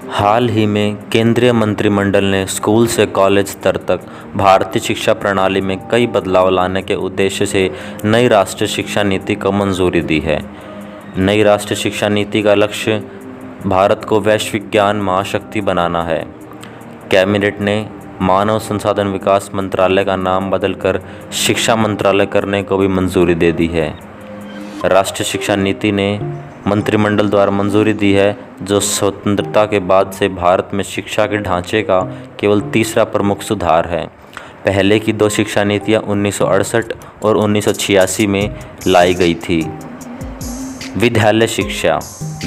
हाल ही में केंद्रीय मंत्रिमंडल ने स्कूल से कॉलेज स्तर तक भारतीय शिक्षा प्रणाली में कई बदलाव लाने के उद्देश्य से नई राष्ट्रीय शिक्षा नीति को मंजूरी दी है। नई राष्ट्रीय शिक्षा नीति का लक्ष्य भारत को वैश्विक ज्ञान महाशक्ति बनाना है। कैबिनेट ने मानव संसाधन विकास मंत्रालय का नाम बदलकर शिक्षा मंत्रालय करने को भी मंजूरी दे दी है। राष्ट्रीय शिक्षा नीति ने मंत्रिमंडल द्वारा मंजूरी दी है, जो स्वतंत्रता के बाद से भारत में शिक्षा के ढांचे का केवल तीसरा प्रमुख सुधार है। पहले की दो शिक्षा नीतियां 1968 और 1986 में लाई गई थी। विद्यालय शिक्षा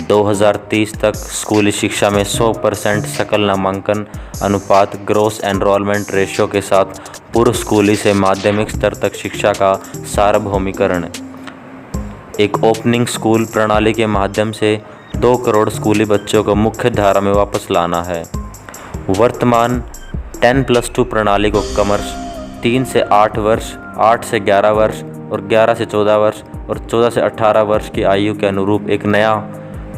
2030 तक स्कूली शिक्षा में 100% सकल नामांकन अनुपात ग्रॉस एनरोलमेंट रेशियो के साथ पूर्व स्कूली से माध्यमिक स्तर तक शिक्षा का सार्वभौमिकरण, एक ओपनिंग स्कूल प्रणाली के माध्यम से 2 करोड़ स्कूली बच्चों को मुख्य धारा में वापस लाना है। वर्तमान 10+2 प्रणाली को कॉमर्स 3 से 8 वर्ष, 8 से 11 वर्ष और 11 से 14 वर्ष और 14 से 18 वर्ष की आयु के अनुरूप एक नया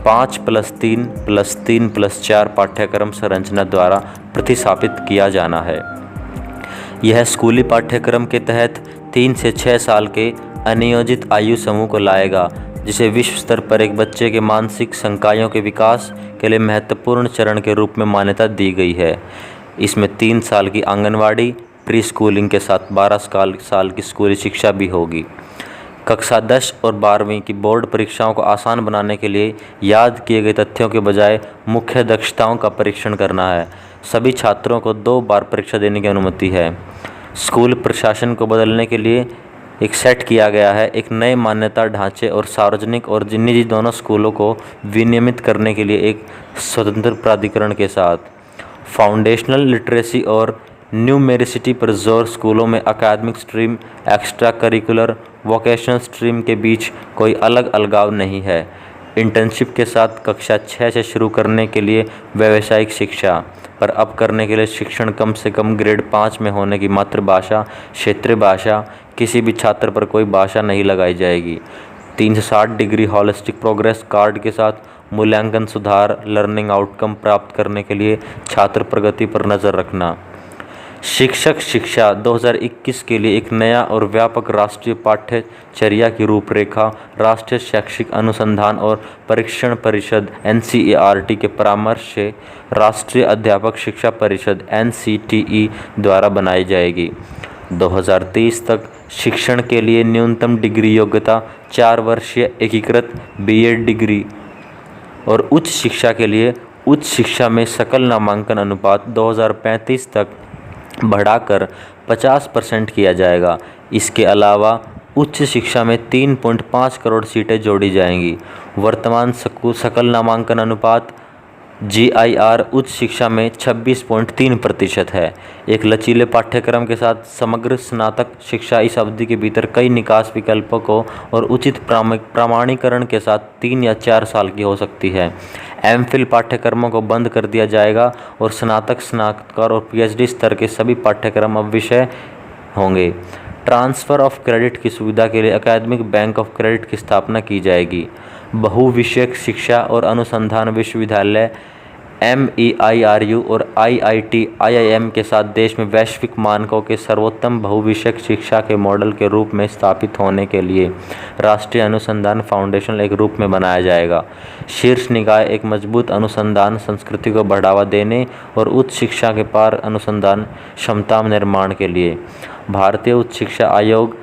5+3+3+4 पाठ्यक्रम संरचना द्वारा प्रतिस्थापित किया जाना है। यह स्कूली पाठ्यक्रम के तहत 3 से 6 साल के अनियोजित आयु समूह को लाएगा, जिसे विश्व स्तर पर एक बच्चे के मानसिक संकायों के विकास के लिए महत्वपूर्ण चरण के रूप में मान्यता दी गई है। इसमें 3 साल की आंगनवाड़ी प्री स्कूलिंग के साथ 12 साल की स्कूली शिक्षा भी होगी। कक्षा 10 और 12वीं की बोर्ड परीक्षाओं को आसान बनाने के लिए याद किए गए तथ्यों के बजाय मुख्य दक्षताओं का परीक्षण करना है। सभी छात्रों को 2 बार परीक्षा देने की अनुमति है। स्कूल प्रशासन को बदलने के लिए एक सेट किया गया है, एक नए मान्यता ढांचे और सार्वजनिक और निजी दोनों स्कूलों को विनियमित करने के लिए एक स्वतंत्र प्राधिकरण के साथ। फाउंडेशनल लिटरेसी और न्यूमेरिसिटी पर जोर। स्कूलों में अकादमिक stream, extra curricular, vocational stream के बीच कोई अलग अलगाव नहीं है। इंटर्नशिप के साथ कक्षा 6 से शुरू करने के लिए व्यावसायिक शिक्षा, पर अब करने के लिए शिक्षण कम से कम ग्रेड 5 में होने की मातृभाषा, क्षेत्रीय भाषा, किसी भी छात्र पर कोई भाषा नहीं लगाई जाएगी। 360 डिग्री हॉलिस्टिक प्रोग्रेस कार्ड के साथ मूल्यांकन सुधार, लर्निंग आउटकम प्राप्त करने के लिए छात्र प्रगति पर नज़र रखना। शिक्षक शिक्षा 2021 के लिए एक नया और व्यापक राष्ट्रीय पाठ्यचर्या की रूपरेखा राष्ट्रीय शैक्षिक अनुसंधान और परीक्षण परिषद NCERT के परामर्श से राष्ट्रीय अध्यापक शिक्षा परिषद NCTE द्वारा बनाई जाएगी। 2030 तक शिक्षण के लिए न्यूनतम डिग्री योग्यता 4 वर्षीय एकीकृत B.Ed डिग्री और उच्च शिक्षा के लिए उच्च शिक्षा में सकल नामांकन अनुपात 2035 तक बढ़ाकर 50% किया जाएगा। इसके अलावा उच्च शिक्षा में 3.5 करोड़ सीटें जोड़ी जाएंगी। वर्तमान सकल नामांकन अनुपात GIR उच्च शिक्षा में 26.3% है। एक लचीले पाठ्यक्रम के साथ समग्र स्नातक शिक्षा इस अवधि के भीतर कई निकास विकल्पों को और उचित प्रमाणीकरण के साथ 3 या 4 साल की हो सकती है। MPhil पाठ्यक्रमों को बंद कर दिया जाएगा और स्नातक, स्नातकोत्तर और PhD स्तर के सभी पाठ्यक्रम अब विषय होंगे। ट्रांसफ़र ऑफ क्रेडिट की सुविधा के लिए अकादमिक बैंक ऑफ क्रेडिट की स्थापना की जाएगी। बहुविषयक शिक्षा और अनुसंधान विश्वविद्यालय MEIRU और IIT IIM के साथ देश में वैश्विक मानकों के सर्वोत्तम बहुविषयक शिक्षा के मॉडल के रूप में स्थापित होने के लिए राष्ट्रीय अनुसंधान फाउंडेशन एक रूप में बनाया जाएगा। शीर्ष निकाय एक मजबूत अनुसंधान संस्कृति को बढ़ावा देने और उच्च शिक्षा के पार अनुसंधान क्षमता निर्माण के लिए भारतीय उच्च शिक्षा आयोग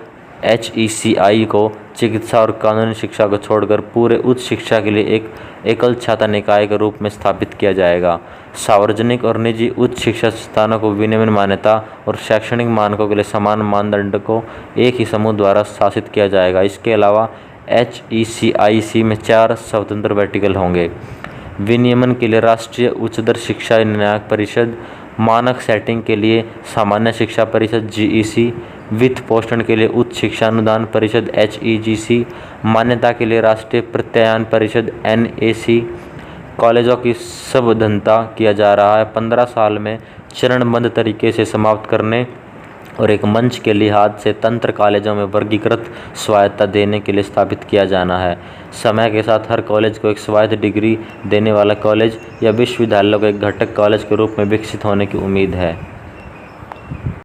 HECI को चिकित्सा और कानूनी शिक्षा को छोड़कर पूरे उच्च शिक्षा के लिए एक एकल छात्र निकाय के रूप में स्थापित किया जाएगा। सार्वजनिक और निजी उच्च शिक्षा संस्थानों को विनियमन मान्यता और शैक्षणिक मानकों के लिए समान मानदंड को एक ही समूह द्वारा शासित किया जाएगा। इसके अलावा HECIC में 4 स्वतंत्र वर्टिकल होंगे। विनियमन के लिए राष्ट्रीय उच्चतर शिक्षा निर्णायक परिषद, मानक सेटिंग के लिए सामान्य शिक्षा परिषद GEC, वित्त पोषण के लिए उच्च शिक्षा अनुदान परिषद HEGC, मान्यता के लिए राष्ट्रीय प्रत्यायन परिषद NAC। कॉलेजों की संबद्धता किया जा रहा है 15 साल में चरणबद्ध तरीके से समाप्त करने और एक मंच के लिहाज से तंत्र कॉलेजों में वर्गीकृत स्वायत्तता देने के लिए स्थापित किया जाना है। समय के साथ हर कॉलेज को एक स्वायत्त डिग्री देने वाला कॉलेज या विश्वविद्यालय को एक घटक कॉलेज के रूप में विकसित होने की उम्मीद है।